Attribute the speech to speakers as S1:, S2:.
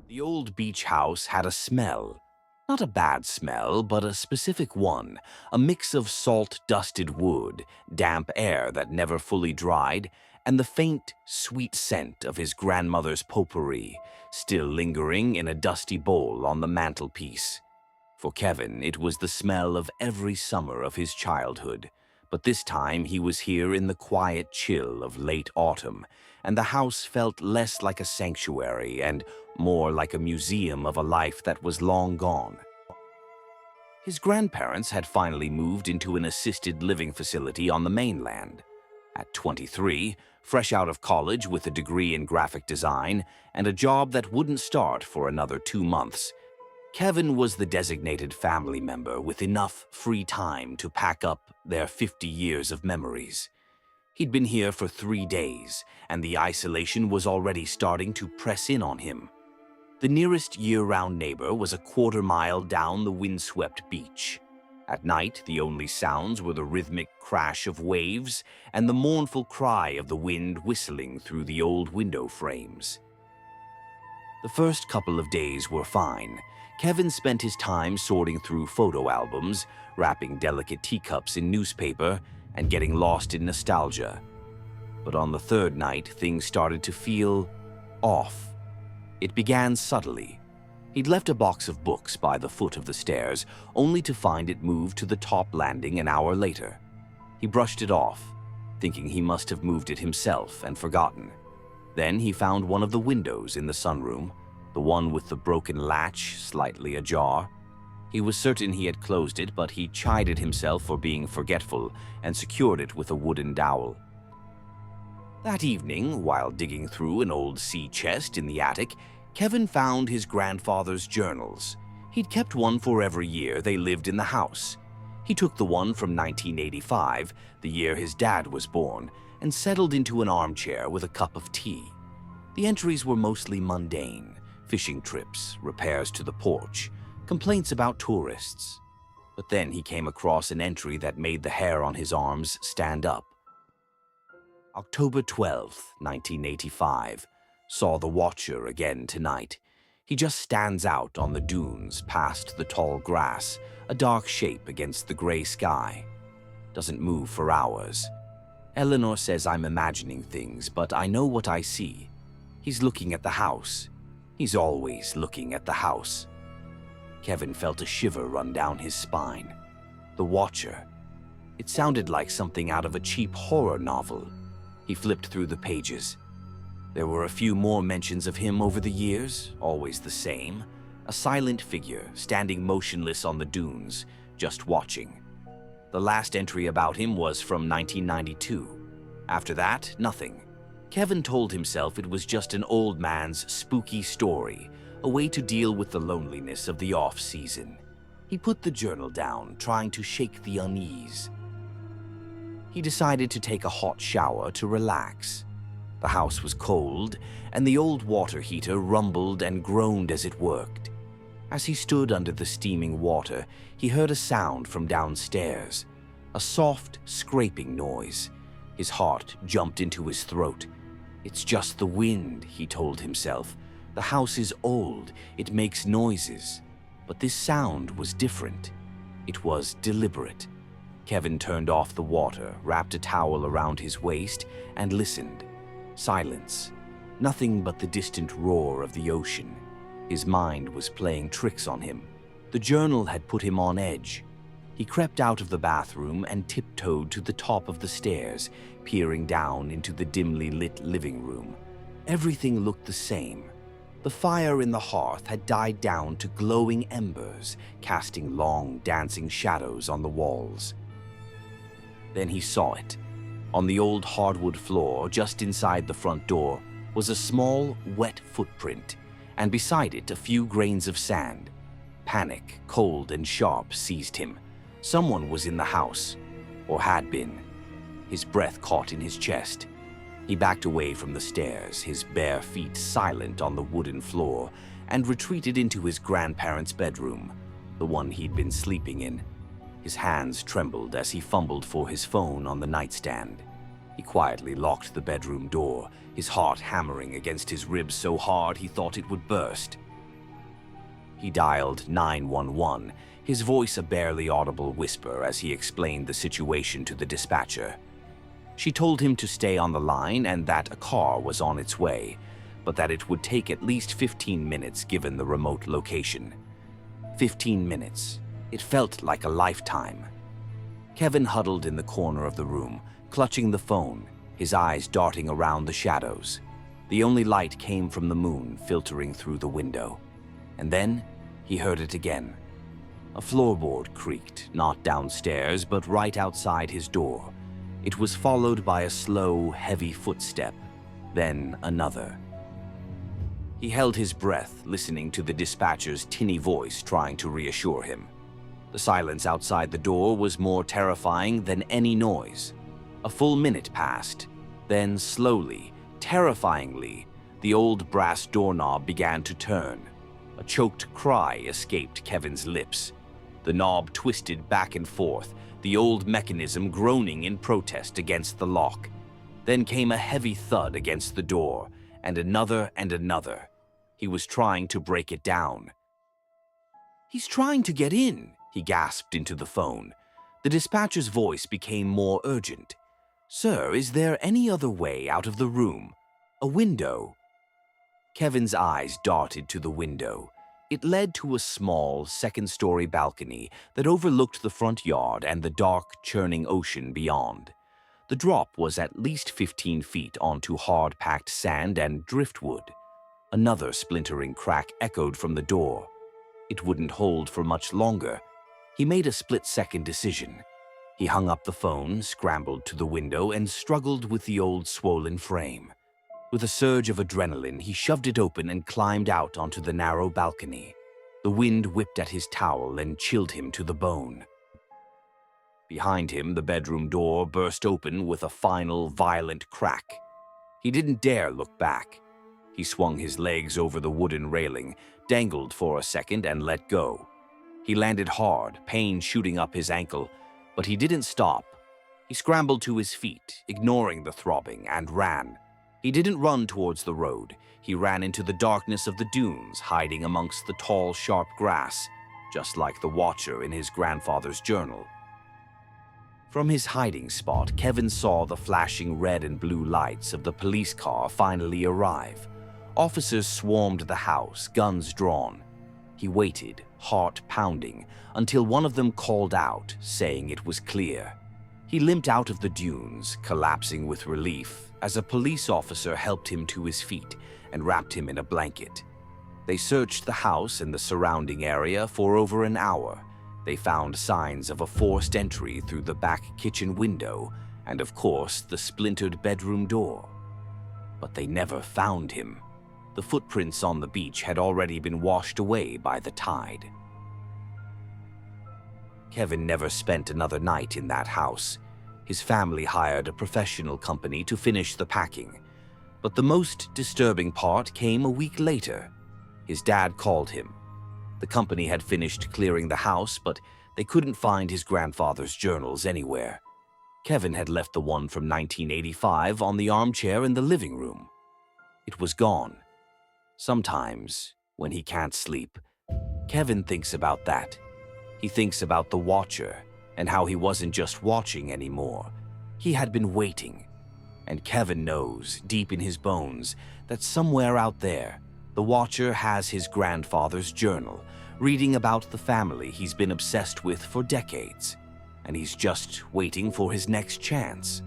S1: The old beach house had a smell. Not a bad smell, but a specific one, a mix of salt-dusted wood, damp air that never fully dried, and the faint, sweet scent of his grandmother's potpourri, still lingering in a dusty bowl on the mantelpiece. For Kevin, it was the smell of every summer of his childhood, but this time he was here in the quiet chill of late autumn, and the house felt less like a sanctuary and more like a museum of a life that was long gone. His grandparents had finally moved into an assisted living facility on the mainland. At 23, fresh out of college with a degree in graphic design and a job that wouldn't start for another 2 months, Kevin was the designated family member with enough free time to pack up their 50 years of memories. He'd been here for 3 days, and the isolation was already starting to press in on him. The nearest year-round neighbor was a quarter-mile down the windswept beach. At night, the only sounds were the rhythmic crash of waves and the mournful cry of the wind whistling through the old window frames. The first couple of days were fine. Kevin spent his time sorting through photo albums, wrapping delicate teacups in newspaper, and getting lost in nostalgia. But on the third night, things started to feel off. It began subtly. He'd left a box of books by the foot of the stairs, only to find it moved to the top landing an hour later. He brushed it off, thinking he must have moved it himself and forgotten. Then he found one of the windows in the sunroom, the one with the broken latch slightly ajar. He was certain he had closed it, but he chided himself for being forgetful and secured it with a wooden dowel. That evening, while digging through an old sea chest in the attic, Kevin found his grandfather's journals. He'd kept one for every year they lived in the house. He took the one from 1985, the year his dad was born, and settled into an armchair with a cup of tea. The entries were mostly mundane: fishing trips, repairs to the porch, complaints about tourists. But then he came across an entry that made the hair on his arms stand up. October 12th, 1985. Saw the Watcher again tonight. He just stands out on the dunes past the tall grass, a dark shape against the gray sky. Doesn't move for hours. Eleanor says I'm imagining things, but I know what I see. He's looking at the house. He's always looking at the house. Kevin felt a shiver run down his spine. The Watcher. It sounded like something out of a cheap horror novel. He flipped through the pages. There were a few more mentions of him over the years, always the same. A silent figure, standing motionless on the dunes, just watching. The last entry about him was from 1992. After that, nothing. Kevin told himself it was just an old man's spooky story, a way to deal with the loneliness of the off-season. He put the journal down, trying to shake the unease. He decided to take a hot shower to relax. The house was cold, and the old water heater rumbled and groaned as it worked. As he stood under the steaming water, he heard a sound from downstairs, a soft, scraping noise. His heart jumped into his throat. It's just the wind, he told himself. The house is old, it makes noises. But this sound was different. It was deliberate. Kevin turned off the water, wrapped a towel around his waist, and listened. Silence. Nothing but the distant roar of the ocean. His mind was playing tricks on him. The journal had put him on edge. He crept out of the bathroom and tiptoed to the top of the stairs, peering down into the dimly lit living room. Everything looked the same. The fire in the hearth had died down to glowing embers, casting long, dancing shadows on the walls. Then he saw it. On the old hardwood floor, just inside the front door, was a small, wet footprint, and beside it a few grains of sand. Panic, cold and sharp, seized him. Someone was in the house, or had been. His breath caught in his chest. He backed away from the stairs, his bare feet silent on the wooden floor, and retreated into his grandparents' bedroom, the one he'd been sleeping in. His hands trembled as he fumbled for his phone on the nightstand. He quietly locked the bedroom door, his heart hammering against his ribs so hard he thought it would burst. He dialed 911, his voice a barely audible whisper as he explained the situation to the dispatcher. She told him to stay on the line and that a car was on its way, but that it would take at least 15 minutes given the remote location. 15 minutes. It felt like a lifetime. Kevin huddled in the corner of the room, clutching the phone, his eyes darting around the shadows. The only light came from the moon filtering through the window. And then he heard it again. A floorboard creaked, not downstairs, but right outside his door. It was followed by a slow, heavy footstep, then another. He held his breath, listening to the dispatcher's tinny voice trying to reassure him. The silence outside the door was more terrifying than any noise. A full minute passed. Then slowly, terrifyingly, the old brass doorknob began to turn. A choked cry escaped Kevin's lips. The knob twisted back and forth, the old mechanism groaning in protest against the lock. Then came a heavy thud against the door, and another and another. He was trying to break it down. "He's trying to get in," he gasped into the phone. The dispatcher's voice became more urgent. "Sir, is there any other way out of the room? A window?" Kevin's eyes darted to the window. It led to a small, second-story balcony that overlooked the front yard and the dark, churning ocean beyond. The drop was at least 15 feet onto hard-packed sand and driftwood. Another splintering crack echoed from the door. It wouldn't hold for much longer. He made a split-second decision. He hung up the phone, scrambled to the window, and struggled with the old swollen frame. With a surge of adrenaline, he shoved it open and climbed out onto the narrow balcony. The wind whipped at his towel and chilled him to the bone. Behind him, the bedroom door burst open with a final, violent crack. He didn't dare look back. He swung his legs over the wooden railing, dangled for a second, and let go. He landed hard, pain shooting up his ankle, but he didn't stop. He scrambled to his feet, ignoring the throbbing, and ran. He didn't run towards the road. He ran into the darkness of the dunes, hiding amongst the tall, sharp grass, just like the watcher in his grandfather's journal. From his hiding spot, Kevin saw the flashing red and blue lights of the police car finally arrive. Officers swarmed the house, guns drawn. He waited, heart pounding, until one of them called out, saying it was clear. He limped out of the dunes, collapsing with relief, as a police officer helped him to his feet and wrapped him in a blanket. They searched the house and the surrounding area for over an hour. They found signs of a forced entry through the back kitchen window and, of course, the splintered bedroom door. But they never found him. The footprints on the beach had already been washed away by the tide. Kevin never spent another night in that house. His family hired a professional company to finish the packing. But the most disturbing part came a week later. His dad called him. The company had finished clearing the house, but they couldn't find his grandfather's journals anywhere. Kevin had left the one from 1985 on the armchair in the living room. It was gone. Sometimes, when he can't sleep, Kevin thinks about that. He thinks about the watcher and how he wasn't just watching anymore. He had been waiting. And Kevin knows, deep in his bones, that somewhere out there, the watcher has his grandfather's journal, reading about the family he's been obsessed with for decades. And he's just waiting for his next chance.